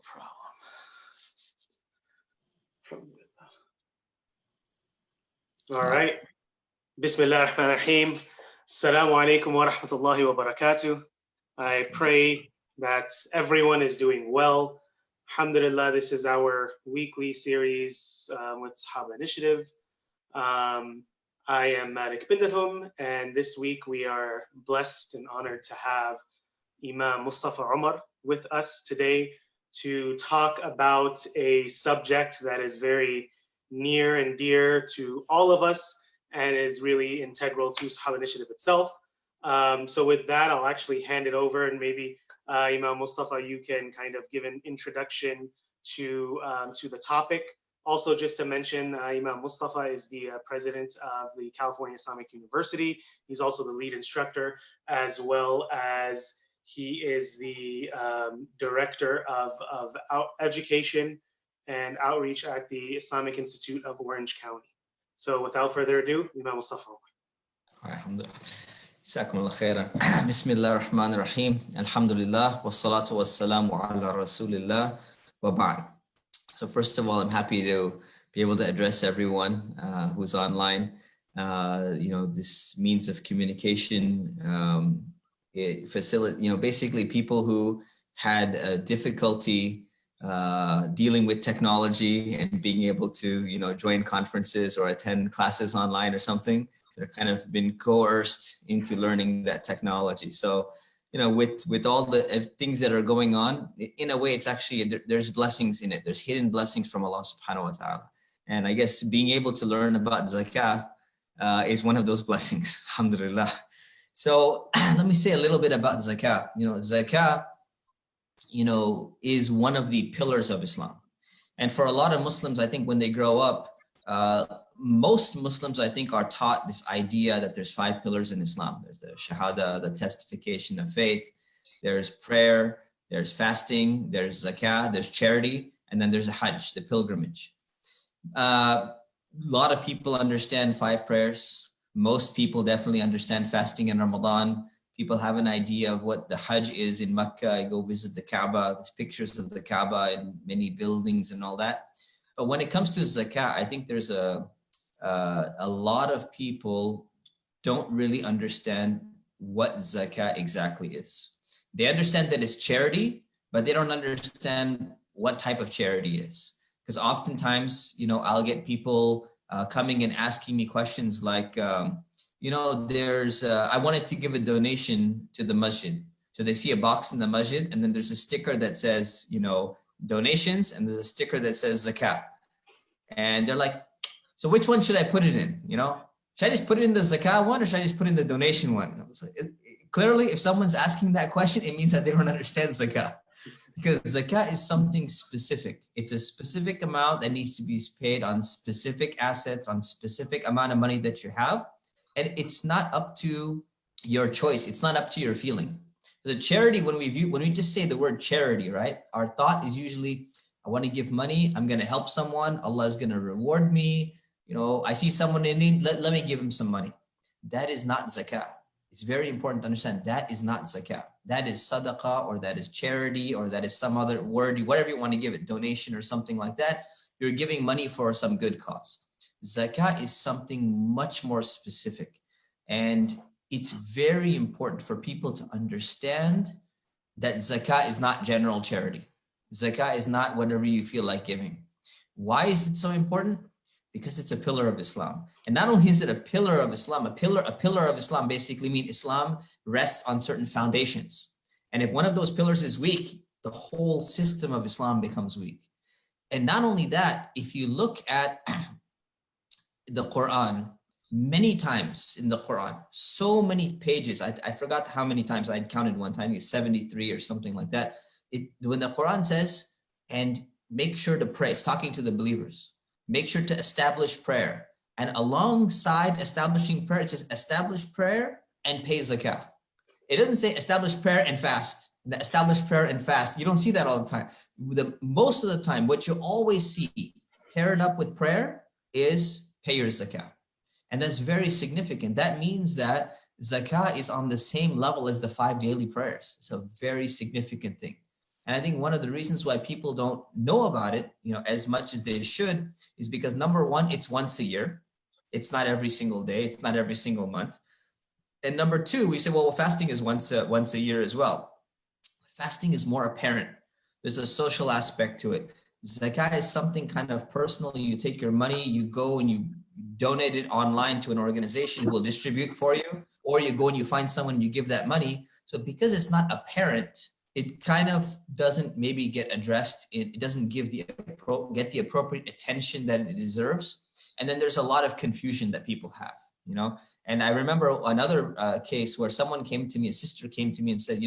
problem. All right. Bismillah ar-Rahman ar-Rahim. Assalamu alaikum wa rahmatullahi wa barakatuh. I pray that everyone is doing well. Alhamdulillah, this is our weekly series with Sahaba Initiative. I am Malek Bendelhoum, and this week we are blessed and honored to have Imam Mustafa Umar with us today to talk about a subject that is very near and dear to all of us and is really integral to Sahaba Initiative itself. So with that, I'll actually hand it over, and maybe Imam Mustafa, you can kind of give an introduction to the topic. Also, just to mention, Imam Mustafa is the president of the California Islamic University. He's also the lead instructor, as well as he is the director of education and outreach at the Islamic Institute of Orange County. So without further ado, Imam Mustafa. Jazakumullah khairan. Bismillah ar-Rahman ar-Rahim. Alhamdulillah. Wassalatu wassalamu ala rasulillah wa ba'd. So first of all, I'm happy to be able to address everyone who's online. This means of communication, basically people who had difficulty dealing with technology and being able to, join conferences or attend classes online or something. They're kind of been coerced into learning that technology. So, with all the things that are going on, in a way, it's actually, there's blessings in it. There's hidden blessings from Allah subhanahu wa ta'ala. And I guess being able to learn about zakah is one of those blessings, alhamdulillah. So let me say a little bit about zakah. Zakah, is one of the pillars of Islam. And for a lot of Muslims, I think when they grow up, most Muslims, I think, are taught this idea that there's 5 pillars in Islam. There's the shahada, the testification of faith. There's prayer, there's fasting, there's zakah, there's charity, and then there's a hajj, the pilgrimage. A lot of people understand 5 prayers. Most people definitely understand fasting in Ramadan. People have an idea of what the hajj is in Mecca. I go visit the Kaaba. There's pictures of the Kaaba in many buildings and all that. But when it comes to zakah, I think there's a lot of people don't really understand what zakah exactly is. They understand that it's charity, but they don't understand what type of charity is. Because oftentimes, I'll get people coming and asking me questions like, I wanted to give a donation to the masjid. So they see a box in the masjid, and then there's a sticker that says, donations, and there's a sticker that says zakat. And they're like, so which one should I put it in? Should I just put it in the zakat one, or should I just put in the donation one? And I was like, clearly, if someone's asking that question, it means that they don't understand zakat. Because zakat is something specific. It's a specific amount that needs to be paid on specific assets, on specific amount of money that you have. And it's not up to your choice. It's not up to your feeling. The charity, when we just say the word charity, right? Our thought is usually, I want to give money. I'm going to help someone. Allah is going to reward me. I see someone in need. Let me give him some money. That is not zakah. It's very important to understand that is not zakah. That is sadaqah, or that is charity, or that is some other word, whatever you want to give it, donation or something like that. You're giving money for some good cause. Zakah is something much more specific. And it's very important for people to understand that zakah is not general charity. Zakah is not whatever you feel like giving. Why is it so important? Because it's a pillar of Islam. And not only is it a pillar of Islam, a pillar of Islam basically means Islam rests on certain foundations. And if one of those pillars is weak, the whole system of Islam becomes weak. And not only that, if you look at the Quran, many times in the Quran, so many pages, I forgot how many times I counted one time, it's 73 or something like that. When the Quran says, and make sure to pray, it's talking to the believers, make sure to establish prayer. And alongside establishing prayer, it says establish prayer and pay zakah. It doesn't say establish prayer and fast. Establish prayer and fast. You don't see that all the time. Most of the time, what you always see paired up with prayer is pay your zakah. And that's very significant. That means that zakah is on the same level as the 5 daily prayers. It's a very significant thing. And I think one of the reasons why people don't know about it, as much as they should, is because number one, it's once a year. It's not every single day. It's not every single month. And number two, we say, well, fasting is once a year as well. Fasting is more apparent. There's a social aspect to it. Zakat is something kind of personal. You take your money, you go and you donate it online to an organization who will distribute for you, or you go and you find someone and you give that money. So because it's not apparent, it kind of doesn't maybe get addressed. It doesn't get the appropriate attention that it deserves. And then there's a lot of confusion that people have, And I remember another case where someone came to me, a sister came to me and said,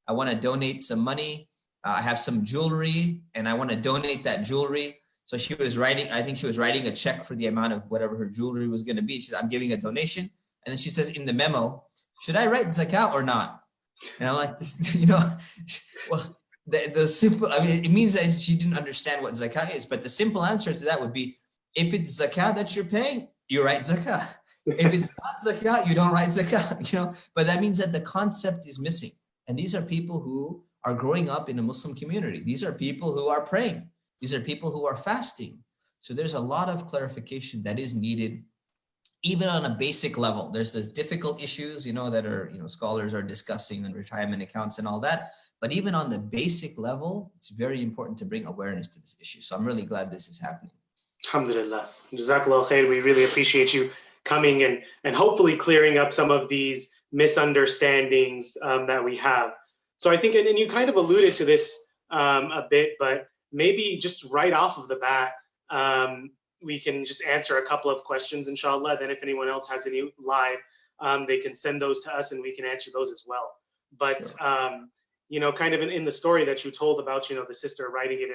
I want to donate some money. I have some jewelry and I want to donate that jewelry. So she was writing a check for the amount of whatever her jewelry was going to be. She said, I'm giving a donation. And then she says in the memo, should I write zakat or not? And I'm like, well, the simple, it means that she didn't understand what zakat is, but the simple answer to that would be, if it's zakat that you're paying, you write zakat. If it's not zakat, you don't write zakat, but that means that the concept is missing. And these are people who are growing up in a Muslim community. These are people who are praying. These are people who are fasting. So there's a lot of clarification that is needed, even on a basic level. There's those difficult issues, that are, scholars are discussing, and retirement accounts and all that. But even on the basic level, it's very important to bring awareness to this issue. So I'm really glad this is happening. Alhamdulillah. Jazakallah khair. We really appreciate you coming and hopefully clearing up some of these misunderstandings that we have. So I think, and you kind of alluded to this a bit, but maybe just right off of the bat, we can just answer a couple of questions, inshallah. Then if anyone else has any live, they can send those to us and we can answer those as well. But, sure. Kind of in the story that you told about, the sister writing it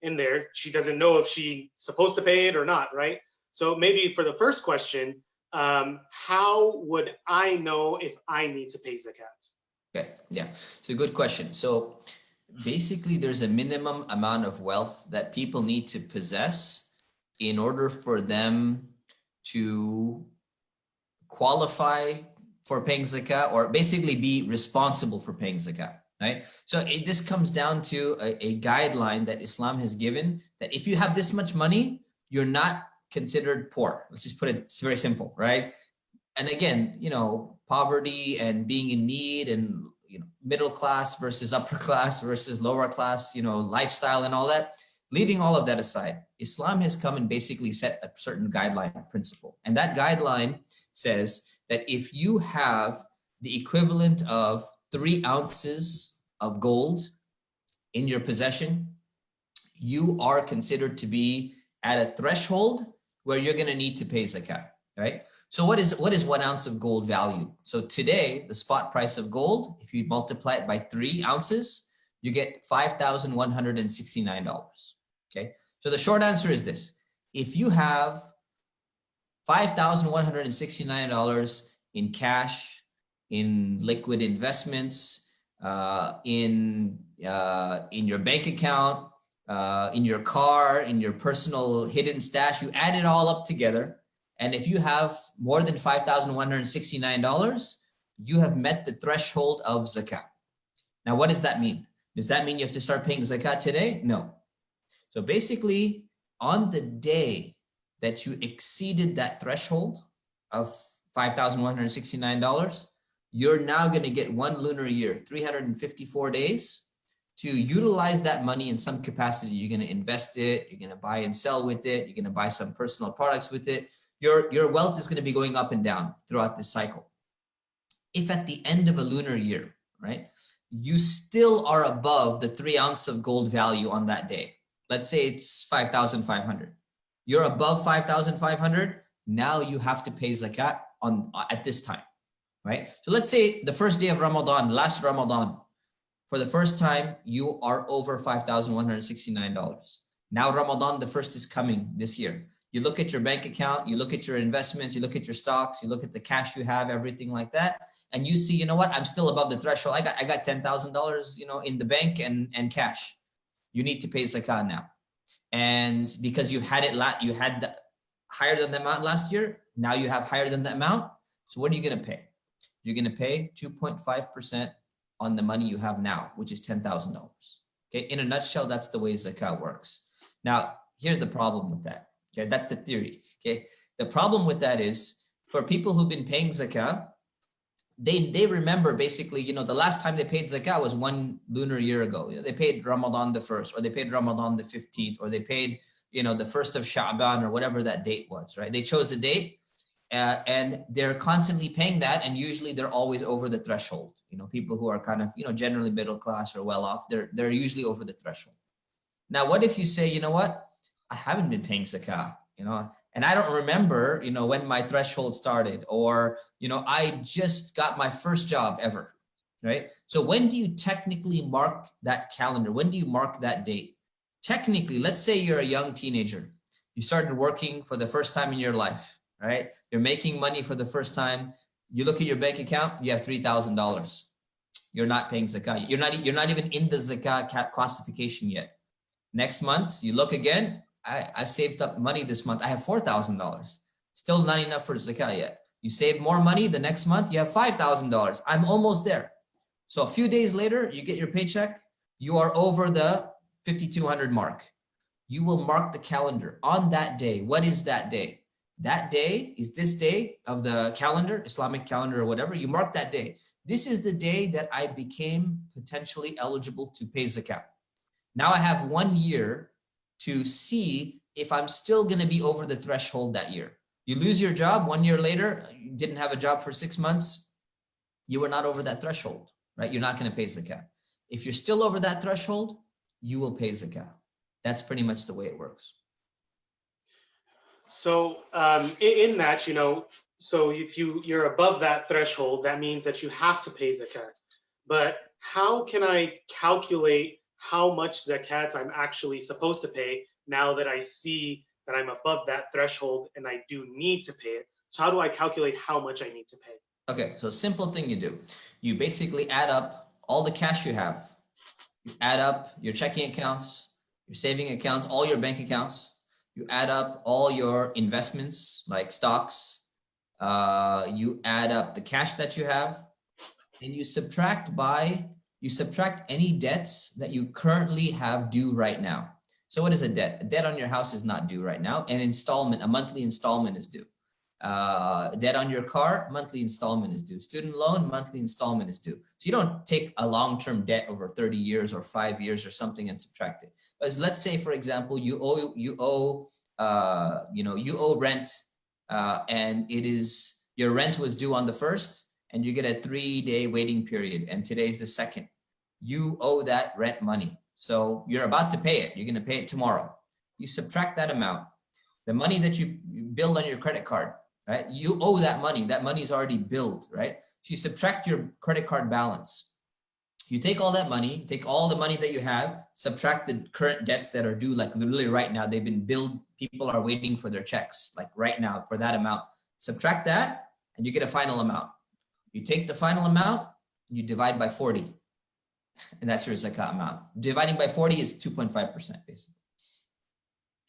in there, she doesn't know if she's supposed to pay it or not, right? So maybe for the first question, how would I know if I need to pay zakat? Okay, yeah, it's a good question. So basically there's a minimum amount of wealth that people need to possess in order for them to qualify for paying zakat, or basically be responsible for paying zakat, right? So this comes down to a guideline that Islam has given, that if you have this much money, you're not considered poor. Let's just put it, it's very simple, right? And again, poverty and being in need, and middle class versus upper class versus lower class, lifestyle and all that. Leaving all of that aside, Islam has come and basically set a certain guideline principle. And that guideline says that if you have the equivalent of 3 ounces of gold in your possession, you are considered to be at a threshold where you're going to need to pay zakat, right? So what is 1 ounce of gold valued? So today, the spot price of gold, if you multiply it by 3 ounces, you get $5,169. Okay. So the short answer is this: if you have $5,169 in cash, in liquid investments, in your bank account, in your car, in your personal hidden stash, you add it all up together. And if you have more than $5,169, you have met the threshold of zakat. Now, what does that mean? Does that mean you have to start paying zakat today? No. So basically, on the day that you exceeded that threshold of $5,169, you're now going to get 1 lunar year, 354 days, to utilize that money in some capacity. You're going to invest it, you're going to buy and sell with it, you're going to buy some personal products with it. Your wealth is going to be going up and down throughout this cycle. If at the end of a lunar year, right, you still are above the 3 ounce of gold value on that day, let's say it's 5,500, you're above 5,500, now you have to pay zakat at this time, right? So let's say the first day of Ramadan, last Ramadan, for the first time, you are over $5,169. Now Ramadan, the first is coming this year. You look at your bank account, you look at your investments, you look at your stocks, you look at the cash you have, everything like that. And you see, you know what, I'm still above the threshold. I got $10,000, in the bank and cash. You need to pay zakat now. And because you had higher than the amount last year, now you have higher than the amount. So what are you going to pay? You're going to pay 2.5% on the money you have now, which is $10,000. Okay, in a nutshell, that's the way zakat works. Now, here's the problem with that. Okay, that's the theory. Okay, the problem with that is for people who've been paying zakat, they remember basically, the last time they paid zakat was 1 lunar year ago. They paid Ramadan the 1st, or they paid Ramadan the 15th, or they paid, the 1st of Sha'ban, or whatever that date was, right? They chose a date, and they're constantly paying that, and usually they're always over the threshold. People who are kind of, generally middle class or well off, they're usually over the threshold. Now, what if you say, you know what? I haven't been paying zakah, and I don't remember, when my threshold started, or, I just got my first job ever, right? So when do you technically mark that calendar? When do you mark that date? Technically, let's say you're a young teenager. You started working for the first time in your life, right? You're making money for the first time. You look at your bank account, you have $3,000. You're not paying zakah. You're not even in the zakah classification yet. Next month, you look again. I've saved up money this month. I have $4,000. Still not enough for zakah yet. You save more money the next month. You have $5,000. I'm almost there. So a few days later, you get your paycheck. You are over the 5,200 mark. You will mark the calendar on that day. What is that day? That day is this day of the calendar, Islamic calendar or whatever. You mark that day. This is the day that I became potentially eligible to pay zakat. Now I have 1 year to see if I'm still going to be over the threshold that year. You lose your job 1 year later, you didn't have a job for 6 months, you were not over that threshold, right? You're not going to pay zakat. If you're still over that threshold, you will pay zakat. That's pretty much the way it works. So in that, so if you're above that threshold, that means that you have to pay zakat. But how can I calculate how much zakat I'm actually supposed to pay now that I see that I'm above that threshold and I do need to pay it? So how do I calculate how much I need to pay? Okay, so simple thing you do. You basically add up all the cash you have. You add up your checking accounts, your saving accounts, all your bank accounts. You add up all your investments like stocks. You add up the cash that you have, and you subtract any debts that you currently have due right now. So what is a debt? A debt on your house is not due right now. A monthly installment is due. Debt on your car, monthly installment is due. Student loan, monthly installment is due. So you don't take a long-term debt over 30 years or 5 years or something and subtract it. But let's say, for example, you owe rent, and your rent was due on the 1st, and you get a 3-day waiting period, and today's the 2nd. You owe that rent money. So you're about to pay it. You're going to pay it tomorrow. You subtract that amount. The money that you billed on your credit card, right? You owe that money. That money is already billed, right? So you subtract your credit card balance. You take all that money, take all the money that you have, subtract the current debts that are due, like literally right now, they've been billed. People are waiting for their checks, like right now for that amount. Subtract that, and you get a final amount. You take the final amount, you divide by 40, and that's your zakat amount. Dividing by 40 is 2.5%, basically.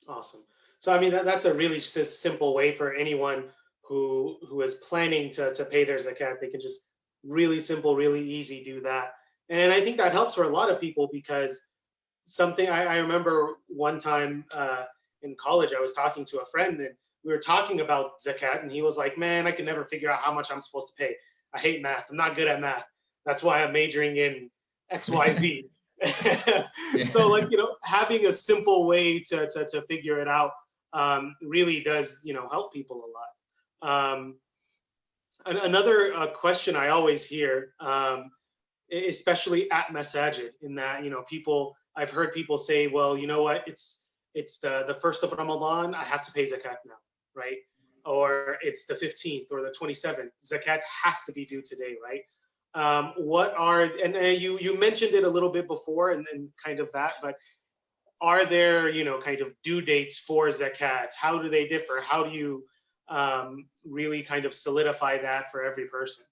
Awesome. So, I mean, that's a really simple way for anyone who is planning to pay their zakat. They can just really simple, really easy do that. And I think that helps for a lot of people, because something I remember one time in college, I was talking to a friend, and we were talking about zakat, and he was like, man, I can never figure out how much I'm supposed to pay. I hate math. I'm not good at math. That's why I'm majoring in XYZ. Yeah. So, like, having a simple way to figure it out really does, help people a lot. Another question I always hear, especially at masajid, in that, I've heard people say, well, you know what, it's the 1st of Ramadan, I have to pay zakat now, right? Or it's the 15th or the 27th, zakat has to be due today, right? You mentioned it a little bit before and kind of that, but are there, kind of due dates for zakat? How do they differ? How do you really kind of solidify that for every person?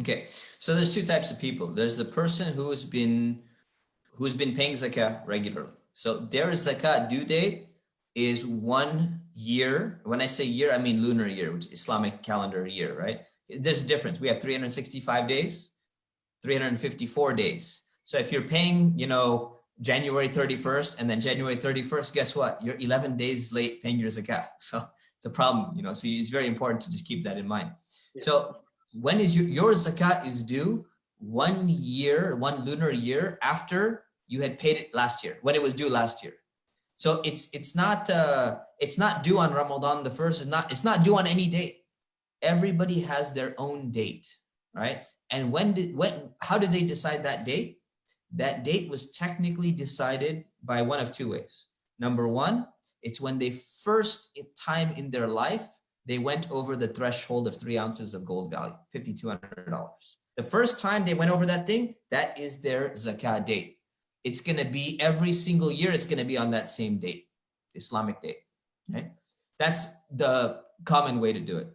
Okay, so there's 2 types of people. There's the person who's been paying zakat regularly. So their zakat due date is 1 year. When I say year, I mean lunar year, which is Islamic calendar year, right? There's a difference. We have 365 days, 354 days. So if you're paying, January 31st, and then January 31st, guess what? You're 11 days late paying your zakat. So it's a problem, you know, so it's very important to just keep that in mind. Yeah. So when is your zakat is due 1 year, 1 lunar year after you had paid it last year, when it was due last year. So it's not due on Ramadan the first. It's not due on any date. Everybody has their own date, right? And how did they decide that date? That date was technically decided by one of two ways. Number one, it's when they first time in their life, they went over the threshold of 3 ounces of gold value, $5,200. The first time they went over that thing, that is their zakah date. It's going to be every single year, it's going to be on that same date, Islamic date. Okay? That's the common way to do it.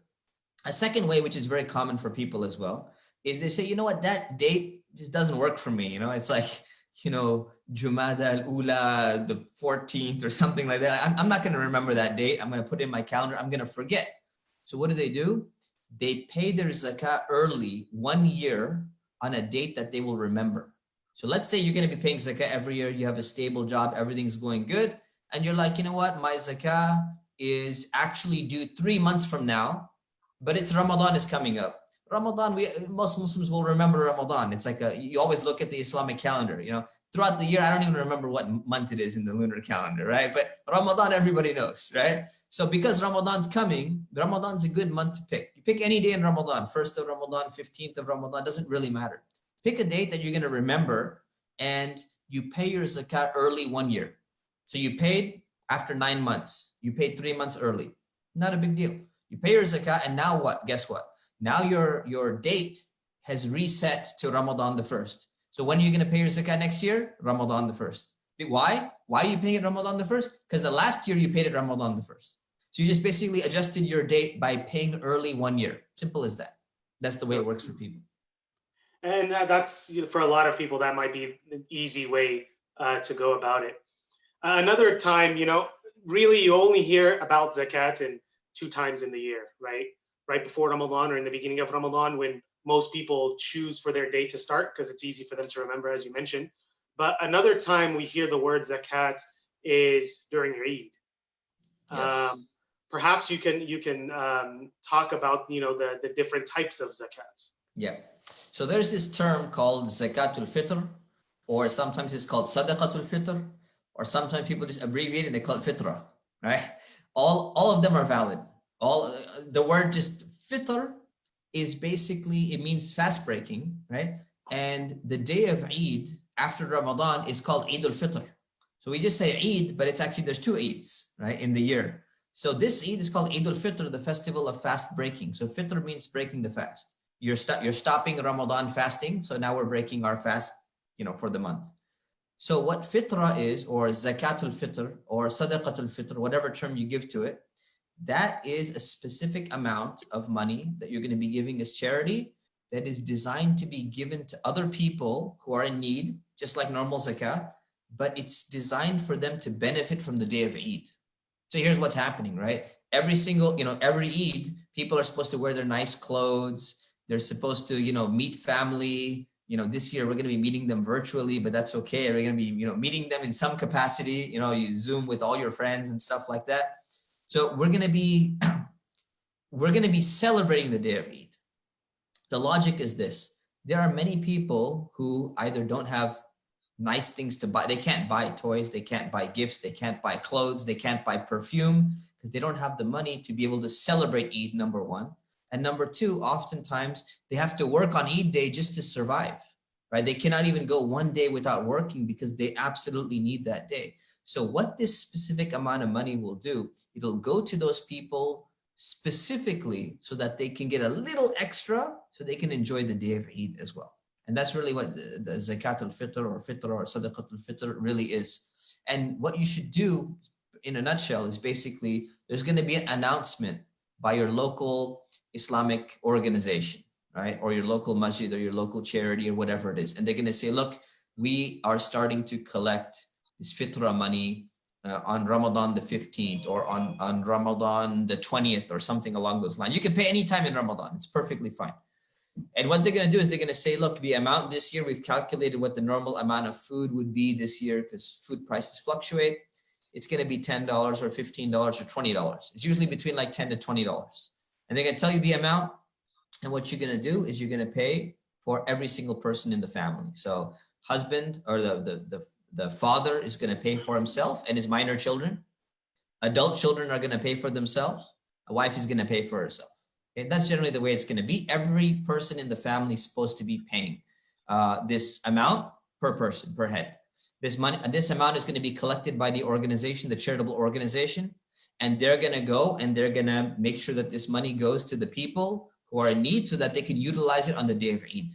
A second way, which is very common for people as well, is they say, you know what, that date just doesn't work for me. You know, it's like, you know, Jumada al-Ula, the 14th or something like that. I'm not going to remember that date. I'm going to put it in my calendar. I'm going to forget. So what do? They pay their zakah early 1 year on a date that they will remember. So let's say you're going to be paying zakah every year. You have a stable job. Everything's going good. And you're like, you know what? My zakah is actually due 3 months from now, but it's Ramadan is coming up. Ramadan, most Muslims will remember Ramadan. It's like you always look at the Islamic calendar, you know, throughout the year. I don't even remember what month it is in the lunar calendar, right? But Ramadan, everybody knows, right? So because Ramadan's coming, Ramadan's a good month to pick. You pick any day in Ramadan, 1st of Ramadan, 15th of Ramadan, doesn't really matter. Pick a date that you're going to remember and you pay your zakat early 1 year. So you paid after 9 months. You paid 3 months early. Not a big deal. You pay your zakat and now what? Guess what? Now your date has reset to Ramadan the 1st. So when are you going to pay your zakat next year? Ramadan the 1st. Why? Why are you paying it Ramadan the 1st? Because the last year you paid it Ramadan the 1st. So you just basically adjusted your date by paying early 1 year. Simple as that. That's the way it works for people. And that's, you know, for a lot of people, that might be an easy way to go about it. Another time, you know, really you only hear about zakat in 2 times in the year, right? Right before Ramadan or in the beginning of Ramadan, when most people choose for their date to start because it's easy for them to remember, as you mentioned. But another time we hear the word zakat is during your Eid. Yes. Perhaps you can talk about, you know, the different types of zakat. Yeah. So there's this term called zakatul fitr, or sometimes it's called sadaqatul fitr, or sometimes people just abbreviate it and they call it fitra, right? All of them are valid. The word just fitr is basically, it means fast breaking, right? And the day of Eid after Ramadan is called Eid al-Fitr. So we just say Eid, but it's actually, there's 2 Eids, right, in the year. So this Eid is called Eid al-Fitr, the festival of fast breaking. So fitr means breaking the fast. You're stopping Ramadan fasting. So now we're breaking our fast, you know, for the month. So what fitra is, or zakatul fitr, or sadaqatul fitr, whatever term you give to it, that is a specific amount of money that you're going to be giving as charity that is designed to be given to other people who are in need, just like normal zakah, but it's designed for them to benefit from the day of Eid. So here's what's happening, right? Every Eid, people are supposed to wear their nice clothes. They're supposed to, you know, meet family. You know, this year we're going to be meeting them virtually, but that's okay. We're going to be, you know, meeting them in some capacity. You know, you Zoom with all your friends and stuff like that. So we're going to be celebrating the day of Eid. The logic is this: there are many people who either don't have nice things to buy. They can't buy toys. They can't buy gifts. They can't buy clothes. They can't buy perfume because they don't have the money to be able to celebrate Eid, number one. And number two, oftentimes they have to work on Eid day just to survive, right? They cannot even go 1 day without working because they absolutely need that day. So what this specific amount of money will do, it'll go to those people specifically so that they can get a little extra so they can enjoy the day of Eid as well. And that's really what the zakat al-fitr or sadaqat al-fitr really is. And what you should do in a nutshell is basically there's going to be an announcement by your local Islamic organization, right? Or your local masjid or your local charity or whatever it is. And they're going to say, look, we are starting to collect this fitra money on Ramadan the 15th or on Ramadan the 20th or something along those lines. You can pay any time in Ramadan. It's perfectly fine. And what they're going to do is they're going to say, look, the amount this year, we've calculated what the normal amount of food would be this year because food prices fluctuate. It's going to be $10 or $15 or $20. It's usually between like $10 to $20. And they're going to tell you the amount. And what you're going to do is you're going to pay for every single person in the family. So husband or the father is going to pay for himself and his minor children. Adult children are going to pay for themselves. A wife is going to pay for herself. Okay? That's generally the way it's going to be. Every person in the family is supposed to be paying this amount per person, per head. This amount is going to be collected by the organization, the charitable organization, and they're going to go and they're going to make sure that this money goes to the people who are in need so that they can utilize it on the day of Eid.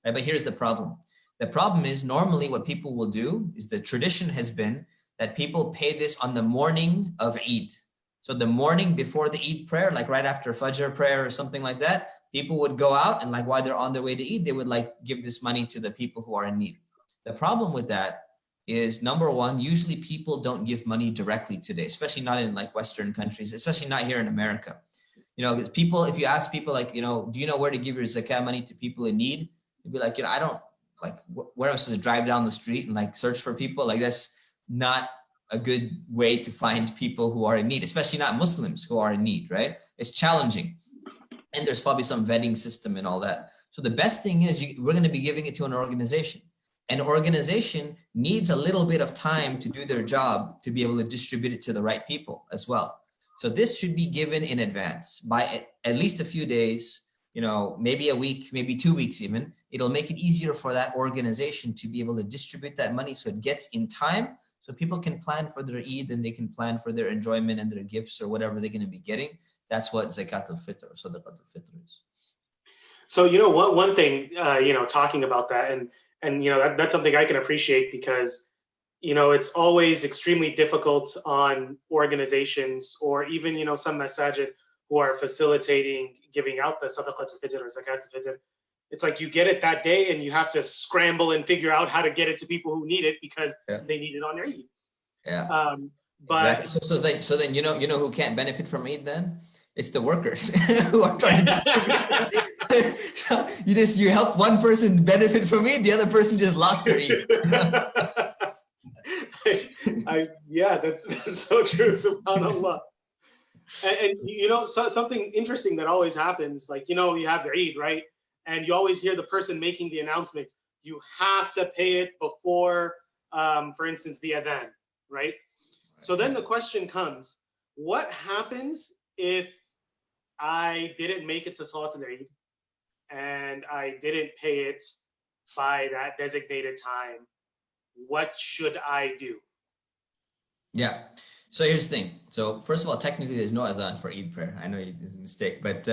Right? But here's the problem. The problem is normally what people will do is the tradition has been that people pay this on the morning of Eid. So the morning before the Eid prayer, like right after Fajr prayer or something like that, people would go out and like while they're on their way to Eid, they would like give this money to the people who are in need. The problem with that is number one, usually people don't give money directly today, especially not in like Western countries, especially not here in America. You know, people, if you ask people like, you know, do you know where to give your zakat money to people in need? You'd be like, you know, I don't like, where else to drive down the street and like search for people? Like that's not a good way to find people who are in need, especially not Muslims who are in need, right? It's challenging. And there's probably some vetting system and all that. So the best thing is we're going to be giving it to an organization. An organization needs a little bit of time to do their job to be able to distribute it to the right people as well. So this should be given in advance by at least a few days, you know, maybe a week, maybe 2 weeks even. It'll make it easier for that organization to be able to distribute that money so it gets in time so people can plan for their Eid and they can plan for their enjoyment and their gifts or whatever they're going to be getting. That's what Zakat al-Fitr or Sadaqat al-Fitr is. So, you know, one thing, you know, talking about that and you know, that's something I can appreciate because, you know, it's always extremely difficult on organizations or even, you know, some masajid who are facilitating giving out the Sadaqat al-Fitr or Zakat al-Fitr. It's like you get it that day and you have to scramble and figure out how to get it to people who need it because they need it on their Eid. Yeah. But exactly. So then you know who can't benefit from Eid then? It's the workers who are trying to distribute. So you help one person benefit from Eid, the other person just lost their Eid. Yeah, that's so true. SubhanAllah. And you know, something interesting that always happens, like, you know, you have the Eid, right? And you always hear the person making the announcement, you have to pay it before, for instance, the adhan, right? So then the question comes, what happens if I didn't make it to Salat al-Eid and I didn't pay it by that designated time? What should I do? Yeah. So here's the thing. So first of all, technically there's no adhan for Eid prayer. I know it's a mistake, but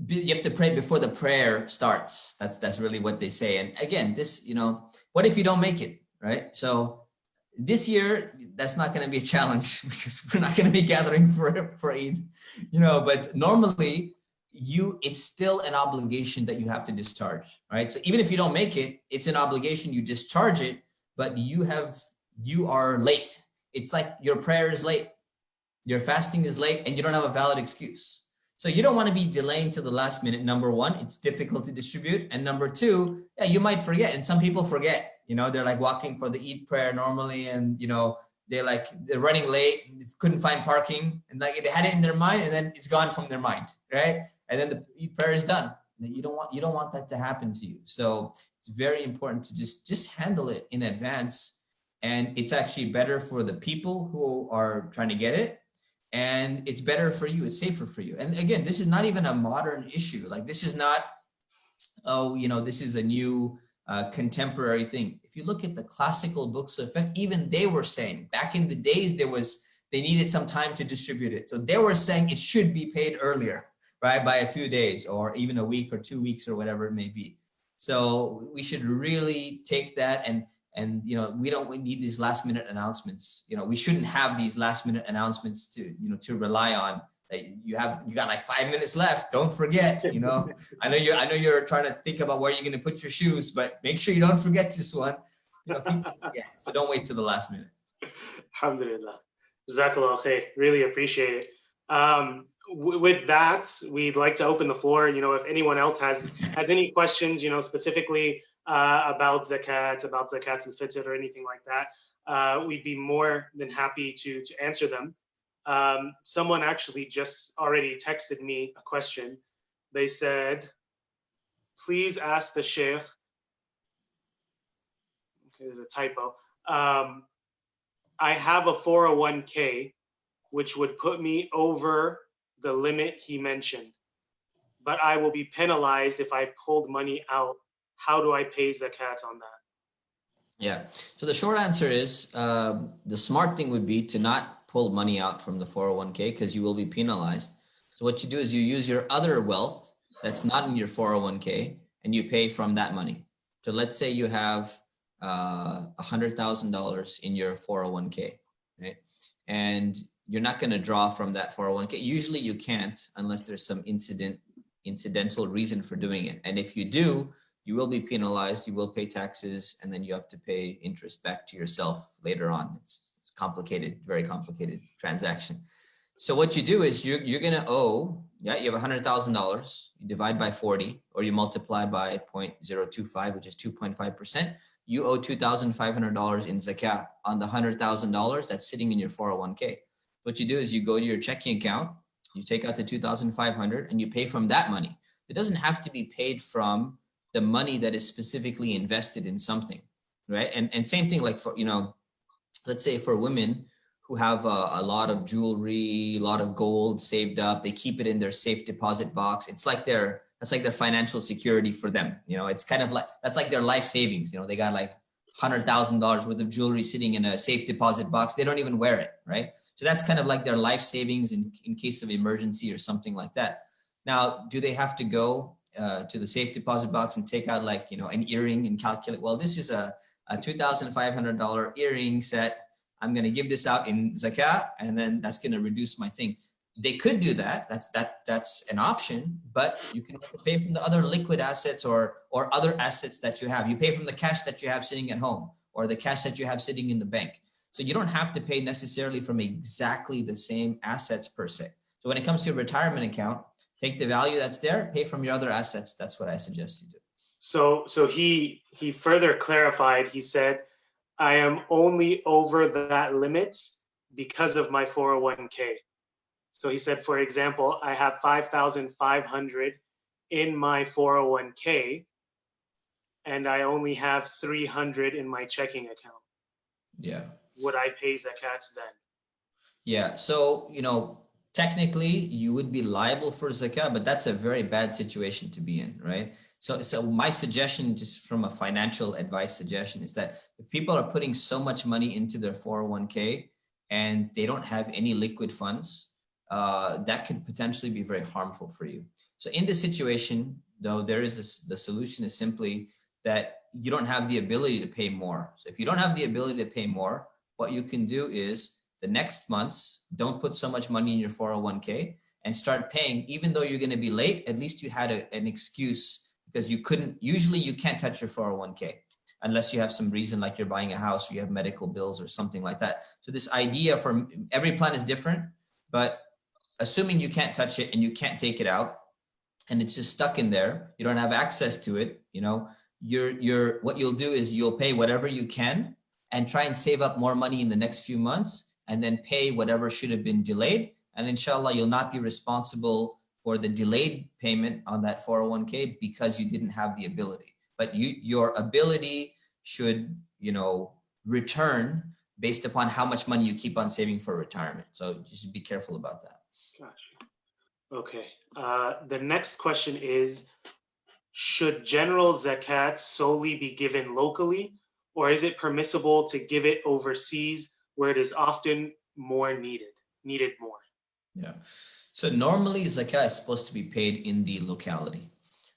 you have to pray before the prayer starts. That's really what they say. And again, this, you know, what if you don't make it, right? So this year, that's not going to be a challenge because we're not going to be gathering for Eid, you know, but normally it's still an obligation that you have to discharge, right? So even if you don't make it, it's an obligation, you discharge it, but you are late. It's like your prayer is late, your fasting is late, and you don't have a valid excuse. So you don't want to be delaying to the last minute. Number one, it's difficult to distribute. And number two, yeah, you might forget. And some people forget, you know, they're like walking for the Eid prayer normally. And, you know, they're running late, couldn't find parking. And like they had it in their mind and then it's gone from their mind, right? And then the Eid prayer is done. You don't want that to happen to you. So it's very important to just handle it in advance. And it's actually better for the people who are trying to get it. And it's better for you, it's safer for you. And again, this is not even a modern issue. Like this is not, oh, you know, this is a new contemporary thing. If you look at the classical books of fiqh, even they were saying back in the days, they needed some time to distribute it. So they were saying it should be paid earlier, right? By a few days or even a week or 2 weeks or whatever it may be. So we should really take that and you know, we need these last minute announcements. You know, we shouldn't have these last minute announcements to rely on. You got like 5 minutes left. Don't forget, you know. I know you're trying to think about where you're going to put your shoes, but make sure you don't forget this one. You know, people forget, so don't wait till the last minute. Alhamdulillah. Jazakallah khair. Really appreciate it. with that, we'd like to open the floor. If anyone else has any questions, specifically about zakat al-fitr or anything like that, we'd be more than happy to answer them. Someone actually just already texted me a question. They said, please ask the sheikh. Okay, there's a typo. I have a 401k, which would put me over the limit he mentioned, but I will be penalized if I pulled money out. How do I pay zakat on that? Yeah. So the short answer is the smart thing would be to not pull money out from the 401k because you will be penalized. So what you do is you use your other wealth that's not in your 401k and you pay from that money. So let's say you have $100,000 in your 401k, right? And you're not going to draw from that 401k. Usually you can't unless there's some incidental reason for doing it. And if you do, you will be penalized, you will pay taxes, and then you have to pay interest back to yourself later on. It's complicated, very complicated transaction. So what you do is you're going to owe, you have $100,000, you divide by 40, or you multiply by 0.025, which is 2.5%. You owe $2,500 in zakah on the $100,000 that's sitting in your 401k. What you do is you go to your checking account, you take out the 2,500 and you pay from that money. It doesn't have to be paid from the money that is specifically invested in something, right? And same thing, like for, let's say for women who have a lot of jewelry, a lot of gold saved up, they keep it in their safe deposit box. That's like their financial security for them. It's kind of like, that's like their life savings. They got like $100,000 worth of jewelry sitting in a safe deposit box. They don't even wear it, right? So that's kind of like their life savings in case of emergency or something like that. Now, do they have to go to the safe deposit box and take out like, an earring and calculate, well, this is a $2,500 earring set. I'm going to give this out in zakah and then that's going to reduce my thing. They could do that. That's an option, but you can also pay from the other liquid assets or other assets that you have. You pay from the cash that you have sitting at home or the cash that you have sitting in the bank. So you don't have to pay necessarily from exactly the same assets per se. So when it comes to your retirement account, take the value that's there, pay from your other assets. That's what I suggest you do. So he further clarified. He said, I am only over that limit because of my 401k. So he said, for example, I have 5,500 in my 401k and I only have 300 in my checking account. Yeah. Would I pay zakat then? Yeah. So, technically you would be liable for zakah, but that's a very bad situation to be in, right? So my suggestion, just from a financial advice suggestion, is that if people are putting so much money into their 401k and they don't have any liquid funds, that could potentially be very harmful for you. So in this situation, though, the solution is simply that you don't have the ability to pay more. So if you don't have the ability to pay more, what you can do is the next months, don't put so much money in your 401k and start paying. Even though you're going to be late, at least you had an excuse, because usually you can't touch your 401k unless you have some reason, like you're buying a house or you have medical bills or something like that. So this idea, for every plan is different, but assuming you can't touch it and you can't take it out and it's just stuck in there, you don't have access to it, what you'll do is you'll pay whatever you can and try and save up more money in the next few months and then pay whatever should have been delayed. And inshallah, you'll not be responsible for the delayed payment on that 401k because you didn't have the ability. But your ability should, return based upon how much money you keep on saving for retirement. So just be careful about that. Gotcha. Okay. The next question is, should general zakat solely be given locally, or is it permissible to give it overseas where it is often more needed more? Yeah. So normally zakah is supposed to be paid in the locality,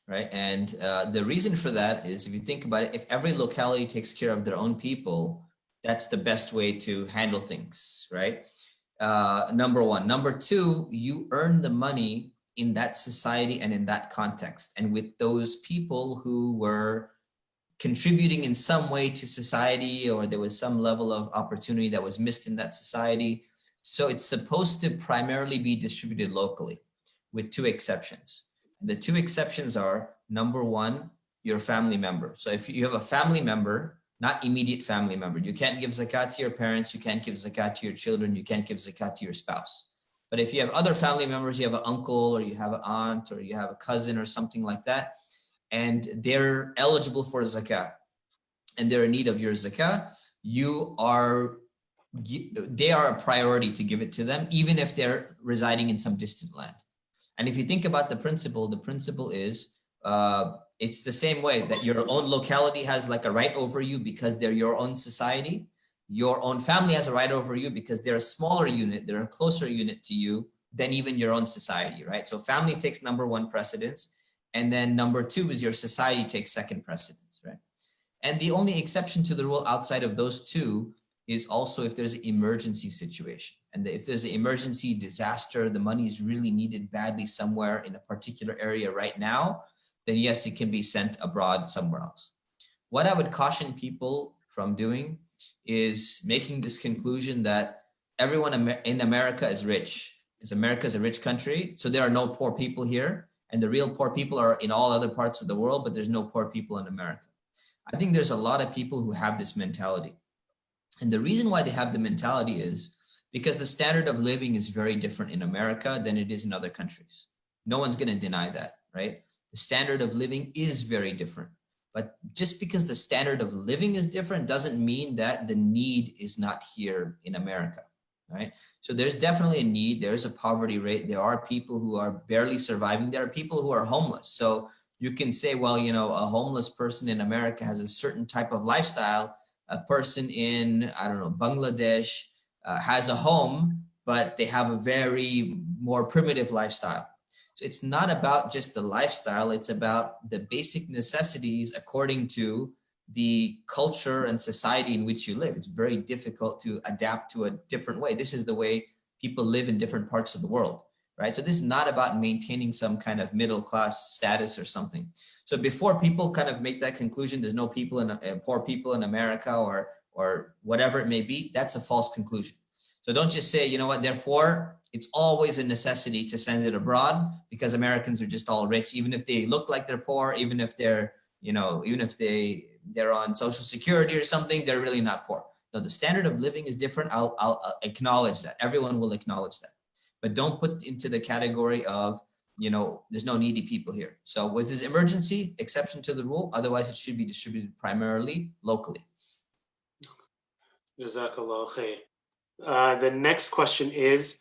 right? And the reason for that is, if you think about it, if every locality takes care of their own people, that's the best way to handle things, right? Number one. Number two, you earn the money in that society and in that context, and with those people who were contributing in some way to society, or there was some level of opportunity that was missed in that society. So it's supposed to primarily be distributed locally, with two exceptions. And the two exceptions are, number one, your family member. So if you have a family member, not immediate family member, you can't give zakat to your parents, you can't give zakat to your children, you can't give zakat to your spouse. But if you have other family members, you have an uncle or you have an aunt or you have a cousin or something like that, and they're eligible for zakat and they're in need of your zakah, they are a priority to give it to them, even if they're residing in some distant land. And if you think about the principle is it's the same way that your own locality has like a right over you because they're your own society. Your own family has a right over you because they're a smaller unit, they're a closer unit to you than even your own society, right? So family takes number one precedence. And then number two is your society takes second precedence, right? And the only exception to the rule outside of those two is also if there's an emergency situation. And if there's an emergency disaster, the money is really needed badly somewhere in a particular area right now, then yes, it can be sent abroad somewhere else. What I would caution people from doing is making this conclusion that everyone in America is rich, because America is a rich country. So there are no poor people here. And the real poor people are in all other parts of the world, but there's no poor people in America. I think there's a lot of people who have this mentality. And the reason why they have the mentality is because the standard of living is very different in America than it is in other countries. No one's going to deny that, right? The standard of living is very different. But just because the standard of living is different doesn't mean that the need is not here in America, right? So there's definitely a need. There's a poverty rate. There are people who are barely surviving. There are people who are homeless. So you can say, well, you know, a homeless person in America has a certain type of lifestyle. A person in, I don't know, Bangladesh has a home, but they have a very more primitive lifestyle. So it's not about just the lifestyle, it's about the basic necessities according to the culture and society in which you live. It's very difficult to adapt to a different way. This is the way people live in different parts of the world, right? So this is not about maintaining some kind of middle class status or something. So before people kind of make that conclusion, there's no people in poor people in America or whatever it may be, that's a false conclusion. So don't just say, you know what, therefore it's always a necessity to send it abroad because Americans are just all rich, even if they look like they're poor, even if they're, you know, even if they're on Social Security or something, they're really not poor. No, the standard of living is different. I'll acknowledge that. Everyone will acknowledge that. But don't put into the category of, you know, there's no needy people here. So with this emergency, exception to the rule, otherwise it should be distributed primarily locally. Jazakallah khair. The next question is,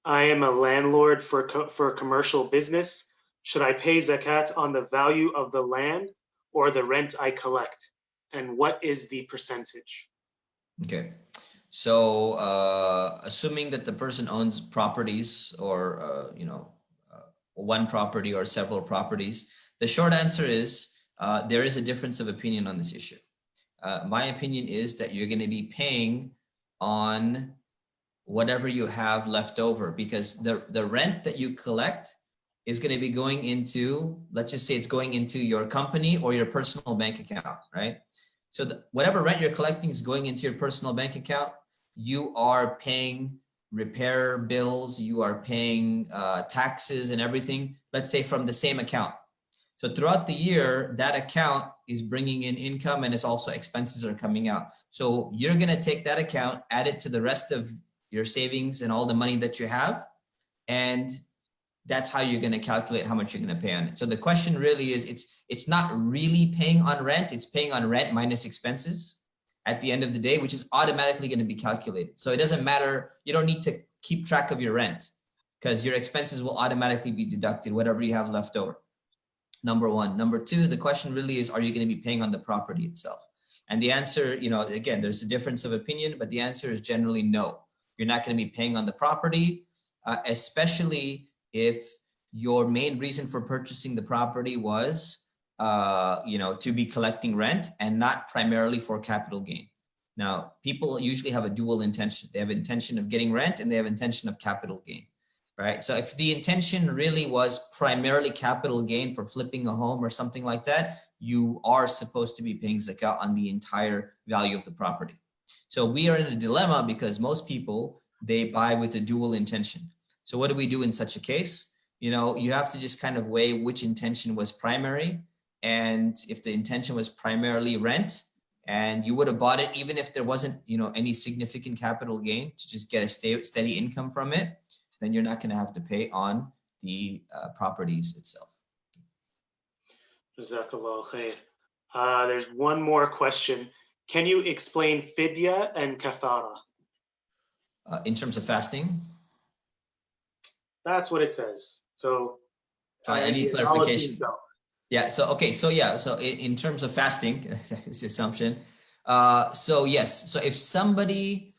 I am a landlord for a commercial business. Should I pay zakat on the value of the land or the rent I collect? And what is the percentage? Okay. So assuming that the person owns properties or, one property or several properties, the short answer is there is a difference of opinion on this issue. My opinion is that you're going to be paying on whatever you have left over, because the rent that you collect is going to be going into, let's just say it's going into your company or your personal bank account, right? So whatever rent you're collecting is going into your personal bank account. You are paying repair bills, you are paying taxes and everything, let's say from the same account. So throughout the year, that account is bringing in income and it's also expenses are coming out. So you're going to take that account, add it to the rest of your savings and all the money that you have. And that's how you're going to calculate how much you're going to pay on it. So the question really is, it's not really paying on rent. It's paying on rent minus expenses at the end of the day, which is automatically going to be calculated. So it doesn't matter. You don't need to keep track of your rent because your expenses will automatically be deducted, whatever you have left over. Number one. Number two, the question really is, are you going to be paying on the property itself? And the answer, again, there's a difference of opinion, but the answer is generally no. You're not going to be paying on the property, especially if your main reason for purchasing the property was, to be collecting rent and not primarily for capital gain. Now, people usually have a dual intention. They have intention of getting rent and they have intention of capital gain, right? So if the intention really was primarily capital gain for flipping a home or something like that, you are supposed to be paying zakat on the entire value of the property. So we are in a dilemma because most people they buy with a dual intention. So what do we do in such a case? You know, you have to just kind of weigh which intention was primary. And if the intention was primarily rent, and you would have bought it even if there wasn't, you know, any significant capital gain, to just get a steady income from it, then you're not going to have to pay on the properties itself. Jazakallah khair. There's one more question. Can you explain fidya and kafara? In terms of fasting? That's what it says. So I need I'll clarification. assume so. Yeah. So, okay. So yeah. So in terms of fasting, this assumption. So yes. So if somebody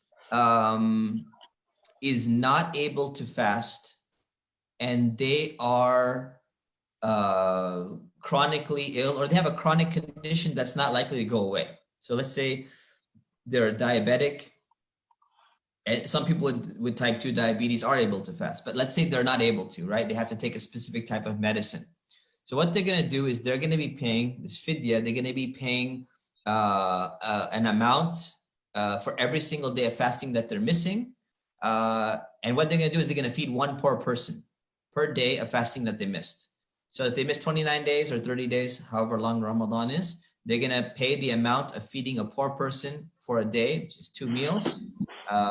is not able to fast and they are chronically ill, or they have a chronic condition that's not likely to go away. So let's say they're diabetic, and some people with type 2 diabetes are able to fast, but let's say they're not able to, right? They have to take a specific type of medicine. So what they're going to do is they're going to be paying this fidya. They're going to be paying an amount for every single day of fasting that they're missing. And what they're going to do is they're going to feed one poor person per day of fasting that they missed. So if they miss 29 days or 30 days, however long Ramadan is, they're going to pay the amount of feeding a poor person for a day, which is 2 meals,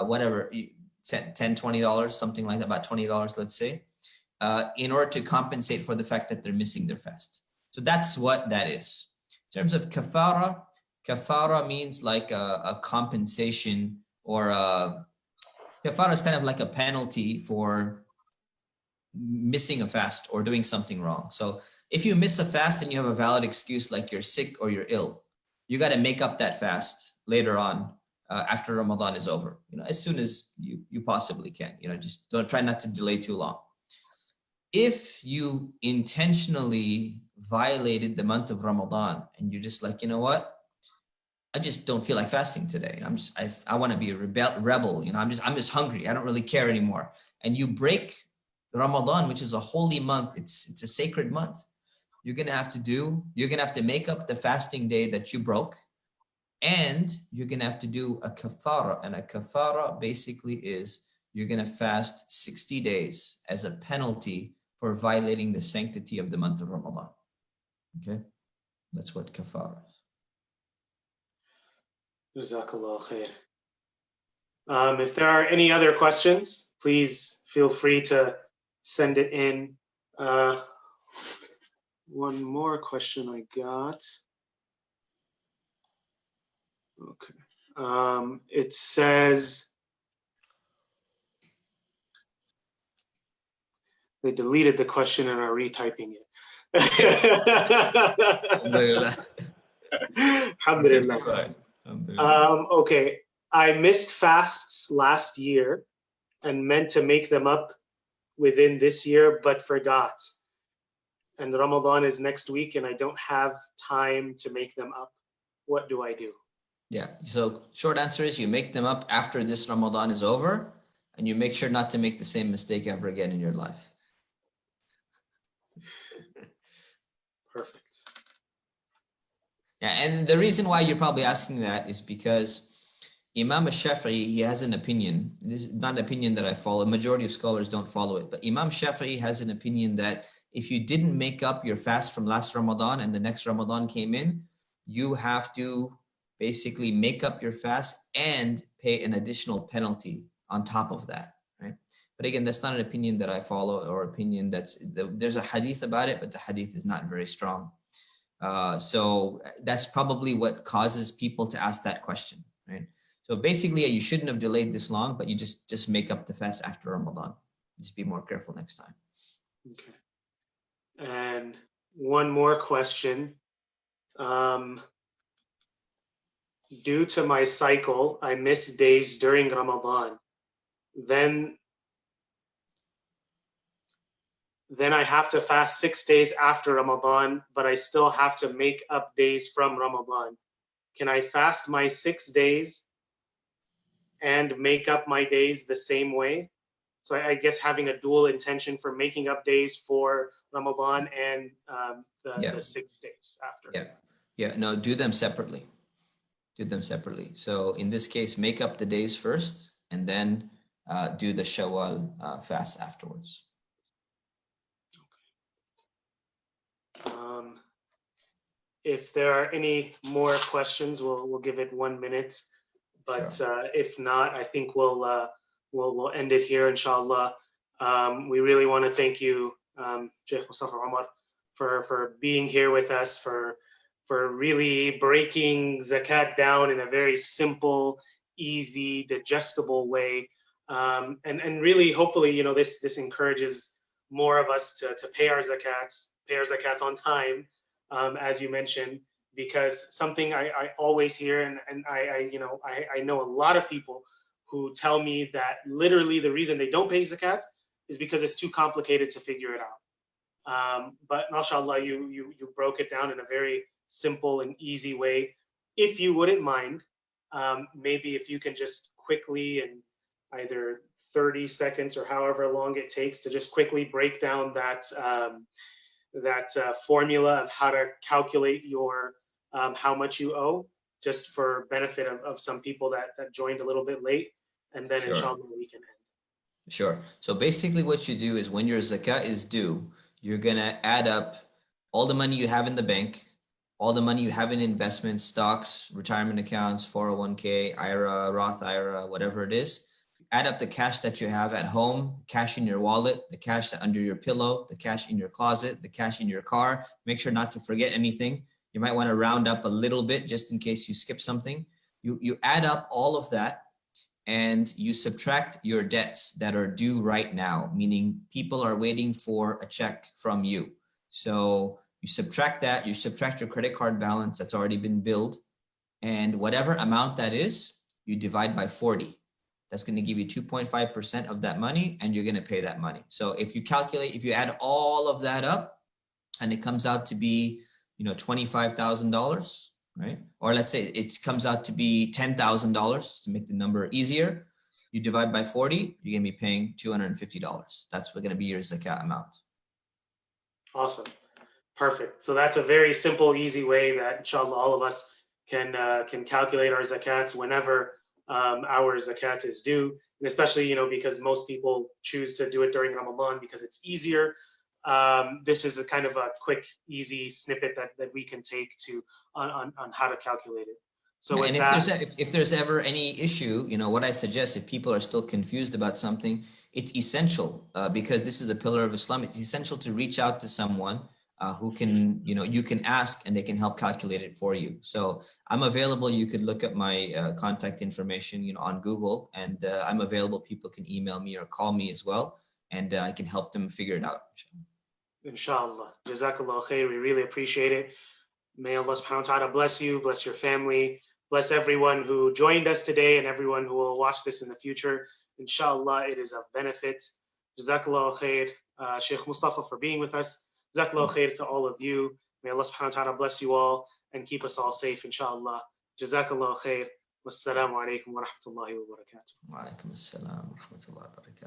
whatever, $10, $20, something like that, about $20, let's say, in order to compensate for the fact that they're missing their fast. So that's what that is. In terms of kafara, kafara means like a compensation, or kafara is kind of like a penalty for missing a fast or doing something wrong. So if you miss a fast and you have a valid excuse, like you're sick or you're ill, you got to make up that fast later on after Ramadan is over, you know, as soon as you possibly can, you know, just don't try not to delay too long. If you intentionally violated the month of Ramadan and you're just like, you know what, I just don't feel like fasting today. I want to be a rebel. You know, I'm just hungry. I don't really care anymore. And you break Ramadan, which is a holy month. It's a sacred month. You're going to have to make up the fasting day that you broke, and you're going to have to do a kafara. And a kafara basically is you're going to fast 60 days as a penalty for violating the sanctity of the month of Ramadan. Okay? That's what kafara is. Jazakallah khair. If there are any other questions, please feel free to send it in. One more question I got. Okay. It says, they deleted the question and are retyping it. Alhamdulillah. Okay. I missed fasts last year and meant to make them up within this year, but forgot. And Ramadan is next week and I don't have time to make them up. What do I do? Yeah. So short answer is you make them up after this Ramadan is over, and you make sure not to make the same mistake ever again in your life. Perfect. Yeah, and the reason why you're probably asking that is because Imam Shafi'i, he has an opinion. This is not an opinion that I follow. A majority of scholars don't follow it. But Imam Shafi'i has an opinion that if you didn't make up your fast from last Ramadan and the next Ramadan came in, you have to basically make up your fast and pay an additional penalty on top of that, right? But again, that's not an opinion that I follow, or opinion there's a hadith about it, but the hadith is not very strong. So that's probably what causes people to ask that question, right? So basically, you shouldn't have delayed this long, but you just make up the fast after Ramadan. Just be more careful next time. Okay. And one more question. Due to my cycle, I miss days during Ramadan. Then I have to fast 6 days after Ramadan, but I still have to make up days from Ramadan. Can I fast my 6 days and make up my days the same way? So I guess having a dual intention for making up days for Ramadan and the 6 days after. Yeah. No, do them separately. So in this case, make up the days first, and then do the Shawwal fast afterwards. If there are any more questions, we'll give it 1 minute. But Sure. if not, I think we'll end it here, inshallah. We really want to thank you, Sheikh Mustafa Umar, for being here with us, for really breaking zakat down in a very simple, easy, digestible way, and really, hopefully, this encourages more of us to pay our zakat on time, as you mentioned, because something I always hear, and I know a lot of people who tell me that literally the reason they don't pay zakat is because it's too complicated to figure it out. But mashallah, you broke it down in a very simple and easy way. If you wouldn't mind, maybe if you can just quickly, in either 30 seconds or however long it takes, to just quickly break down that formula of how to calculate your how much you owe, just for benefit of some people that joined a little bit late, and then Sure. inshallah we can end. Sure. So basically what you do is when your zakat is due, you're going to add up all the money you have in the bank, all the money you have in investments, stocks, retirement accounts, 401k, IRA, Roth IRA, whatever it is. Add up the cash that you have at home, cash in your wallet, the cash under your pillow, the cash in your closet, the cash in your car. Make sure not to forget anything. You might want to round up a little bit just in case you skip something. You add up all of that, and you subtract your debts that are due right now, meaning people are waiting for a check from you. So you subtract that, you subtract your credit card balance that's already been billed, and whatever amount that is, you divide by 40. That's going to give you 2.5% of that money, and you're going to pay that money. So if you add all of that up, and it comes out to be, $25,000, right? Or let's say it comes out to be $10,000 to make the number easier. You divide by 40, you're going to be paying $250. That's going to be your zakat amount. Awesome. Perfect. So that's a very simple, easy way that inshallah all of us can calculate our zakats whenever our zakat is due, and especially because most people choose to do it during Ramadan because it's easier. This is a kind of a quick, easy snippet that we can take on how to calculate it. So Yeah, with and that, if there's ever any issue, what I suggest, if people are still confused about something, it's essential because this is a pillar of Islam. It's essential to reach out to someone who can, you can ask and they can help calculate it for you. So I'm available. You could look up my contact information, on Google, and I'm available. People can email me or call me as well, and I can help them figure it out. inshallah. Jazakallah khair. We really appreciate it. May Allah subhanahu wa ta'ala bless you, bless your family, bless everyone who joined us today and everyone who will watch this in the future. Inshallah, it is of benefit. Jazakallah khair, Sheikh Mustafa, for being with us. Jazakallah khair to all of you. May Allah subhanahu wa ta'ala bless you all and keep us all safe, inshallah. Jazakallah khair. Wassalamu alaikum wa rahmatullahi wa barakatuh. Wa alaikum assalam wa rahmatullahi wa barakatuh.